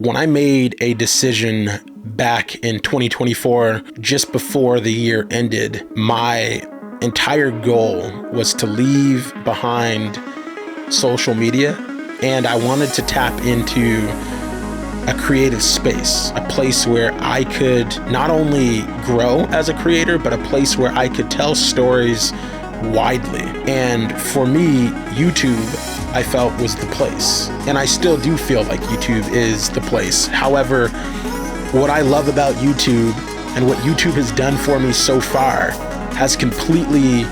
When I made a decision back in 2024, just before the year ended, my entire goal was to leave behind social media, and I wanted to tap into a creative space, a place where I could not only grow as a creator, but a place where I could tell stories widely. And for me, YouTube, I felt, was the place. And I still do feel like YouTube is the place. However, what I love about YouTube and what YouTube has done for me so far has completely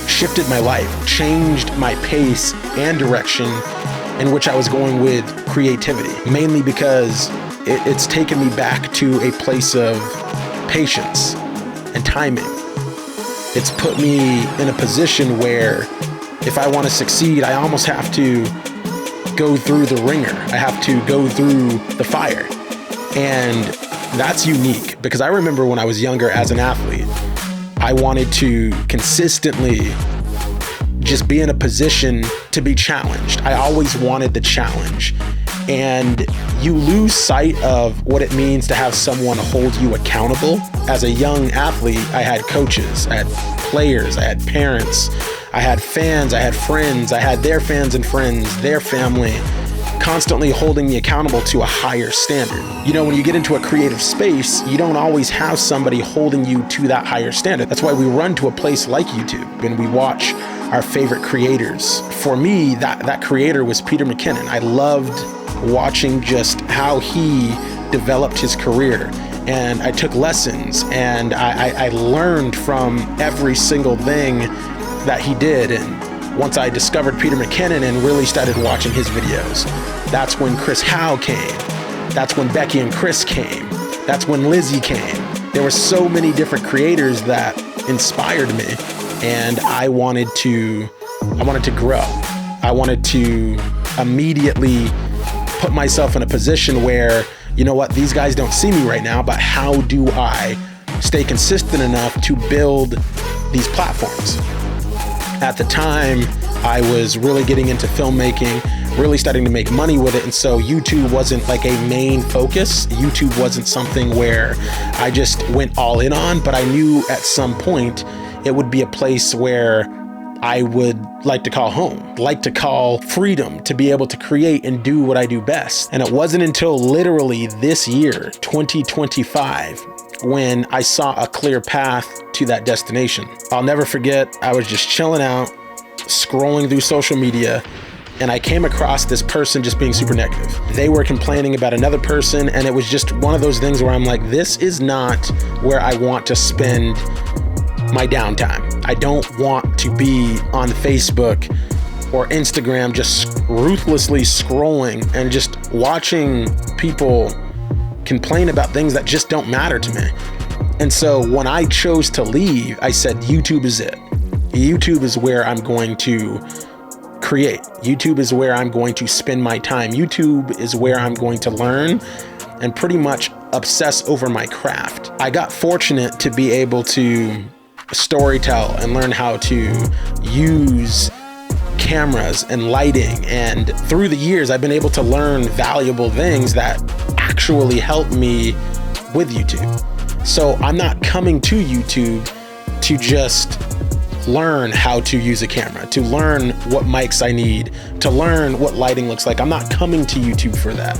shifted my life, changed my pace and direction in which I was going with creativity, mainly because it's taken me back to a place of patience and timing. It's put me in a position where if I want to succeed, I almost have to go through the ringer. I have to go through the fire. And that's unique because I remember when I was younger as an athlete, I wanted to consistently just be in a position to be challenged. I always wanted the challenge. And you lose sight of what it means to have someone hold you accountable. As a young athlete, I had coaches, I had players, I had parents, I had fans, I had friends, I had their fans and friends, their family, constantly holding me accountable to a higher standard. You know, when you get into a creative space, you don't always have somebody holding you to that higher standard. That's why we run to a place like YouTube and we watch our favorite creators. For me, that creator was Peter McKinnon. I loved watching just how he developed his career. And I took lessons and I learned from every single thing that he did. And once I discovered Peter McKinnon and really started watching his videos, that's when Chris Howe came. That's when Becky and Chris came. That's when Lizzie came. There were so many different creators that inspired me. And I wanted to grow. I wanted to immediately put myself in a position where, you know what, these guys don't see me right now, but how do I stay consistent enough to build these platforms? At the time, I was really getting into filmmaking, really starting to make money with it. And so YouTube wasn't like a main focus. YouTube wasn't something where I just went all in on, but I knew at some point it would be a place where I would like to call home, like to call freedom, to be able to create and do what I do best. And it wasn't until literally this year, 2025, when I saw a clear path to that destination. I'll never forget, I was just chilling out, scrolling through social media, and I came across this person just being super negative. They were complaining about another person, and it was just one of those things where I'm like, this is not where I want to spend my downtime. I don't want to be on Facebook or Instagram just ruthlessly scrolling and just watching people complain about things that just don't matter to me. And so when I chose to leave, I said, YouTube is it. YouTube is where I'm going to create. YouTube is where I'm going to spend my time. YouTube is where I'm going to learn and pretty much obsess over my craft. I got fortunate to be able to storytell and learn how to use cameras and lighting. And through the years, I've been able to learn valuable things that actually help me with YouTube. So I'm not coming to YouTube to just learn how to use a camera, to learn what mics I need, to learn what lighting looks like. I'm not coming to YouTube for that.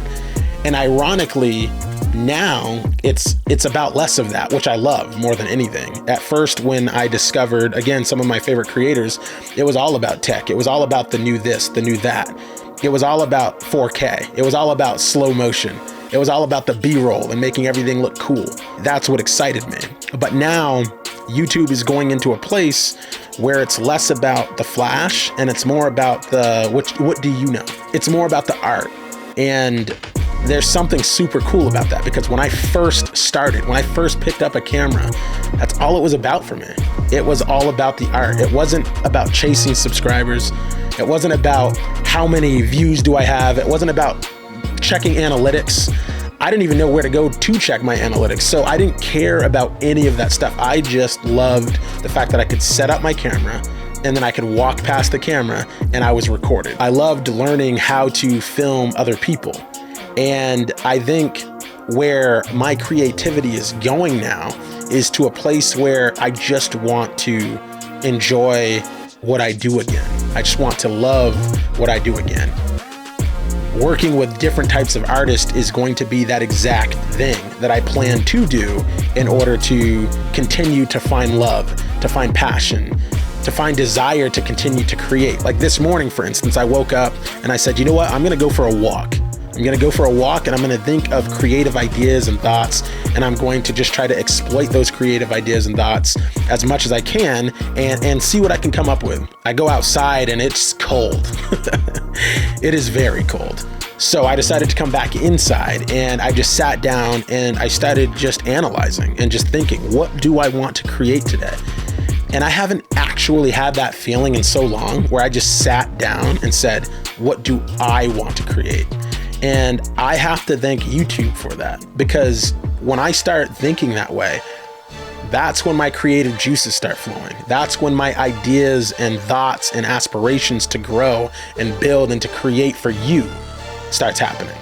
And ironically, now it's about less of that, which I love more than anything. At first, when I discovered, again, some of my favorite creators, it was all about tech. It was all about the new this, the new that. It was all about 4K. It was all about slow motion. It was all about the B-roll and making everything look cool. That's what excited me. But now YouTube is going into a place where it's less about the flash and it's more about the, what do you know? It's more about the art. And there's something super cool about that, because when I first started, when I first picked up a camera, that's all it was about for me. It was all about the art. It wasn't about chasing subscribers. It wasn't about how many views do I have. It wasn't about checking analytics. I didn't even know where to go to check my analytics. So I didn't care about any of that stuff. I just loved the fact that I could set up my camera and then I could walk past the camera and I was recorded. I loved learning how to film other people. And I think where my creativity is going now is to a place where I just want to enjoy what I do again. I just want to love what I do again. Working with different types of artists is going to be that exact thing that I plan to do in order to continue to find love, to find passion, to find desire to continue to create. Like this morning, for instance, I woke up and I said, you know what? I'm gonna go for a walk. I'm gonna go for a walk and I'm gonna think of creative ideas and thoughts, and I'm going to just try to exploit those creative ideas and thoughts as much as I can and see what I can come up with. I go outside and it's cold. It is very cold. So I decided to come back inside, and I just sat down and I started just analyzing and just thinking, what do I want to create today? And I haven't actually had that feeling in so long where I just sat down and said, what do I want to create? And I have to thank YouTube for that, because when I start thinking that way, that's when my creative juices start flowing. That's when my ideas and thoughts and aspirations to grow and build and to create for you starts happening.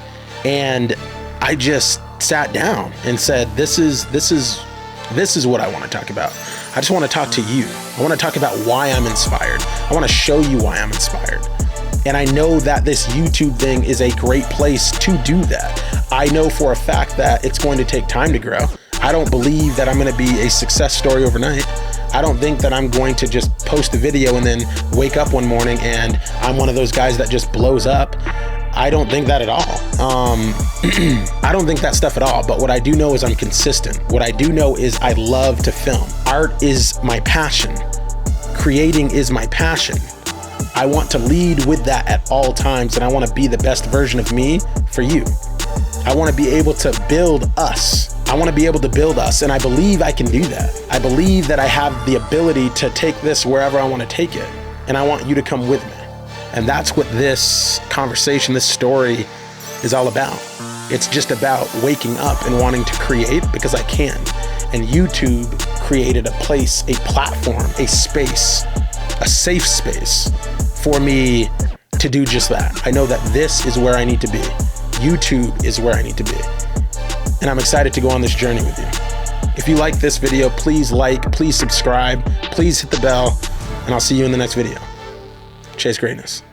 And I just sat down and said, this is what I want to talk about. I just want to talk to you. I want to talk about why I'm inspired. I want to show you why I'm inspired. And I know that this YouTube thing is a great place to do that. I know for a fact that it's going to take time to grow. I don't believe that I'm going to be a success story overnight. I don't think that I'm going to just post a video and then wake up one morning and I'm one of those guys that just blows up. I don't think that at all. I don't think that stuff at all. But what I do know is I'm consistent. What I do know is I love to film. Art is my passion. Creating is my passion. I want to lead with that at all times, and I want to be the best version of me for you. I want to be able to build us. I want to be able to build us, and I believe I can do that. I believe that I have the ability to take this wherever I want to take it, and I want you to come with me. And that's what this conversation, this story is all about. It's just about waking up and wanting to create because I can. And YouTube created a place, a platform, a space, a safe space for me to do just that. I know that this is where I need to be. YouTube is where I need to be. And I'm excited to go on this journey with you. If you like this video, please like, please subscribe, please hit the bell, and I'll see you in the next video. Chase greatness.